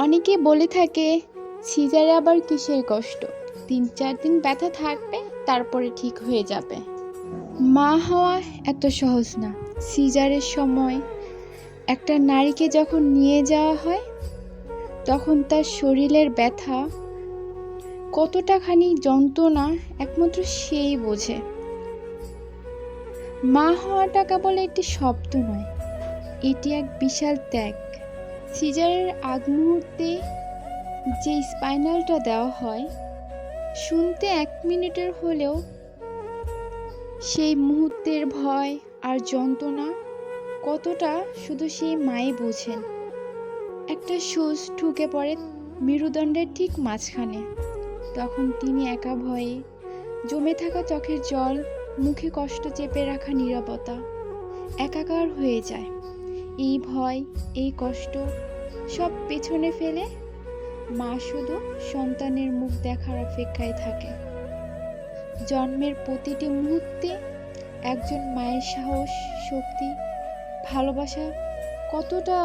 অনেকে বলে থাকে সিজারে আবার কিসের কষ্ট, 3-4 দিন ব্যথা থাকবে, তারপরে ঠিক হয়ে যাবে। মা হওয়া এত সহজ না। সিজারের সময় একটা নারীকে যখন নিয়ে যাওয়া হয়, তখন তার শরীরের ব্যথা কতটাখানি যন্ত্রণা একমাত্র সেই বোঝে। মা হওয়াটা কেবল একটি শব্দ নয়, এটি এক বিশাল ত্যাগ। সিজারের আগ মুহূর্তে যে স্পাইনালটা দেওয়া হয়, শুনতে 1 মিনিটের হলেও সেই মুহূর্তের ভয় আর যন্ত্রণা কতটা শুধু সেই মাই বোঝেন। একটা সুচ ঢুকে পড়ে মেরুদণ্ডের ঠিক মাঝখানে। তখন তিনি একা ভয়ে, জমে থাকা চোখের জল, মুখে কষ্ট চেপে রাখা নীরবতা একাকার হয়ে যায়। এই ভয়, এই কষ্ট সব পেছনে ফেলে মা শুধু সন্তানের মুখ দেখার অপেক্ষায় থাকে। জন্মের প্রতিটি মুহূর্তে একজন মায়ের সাহস, শক্তি, ভালোবাসা কতটা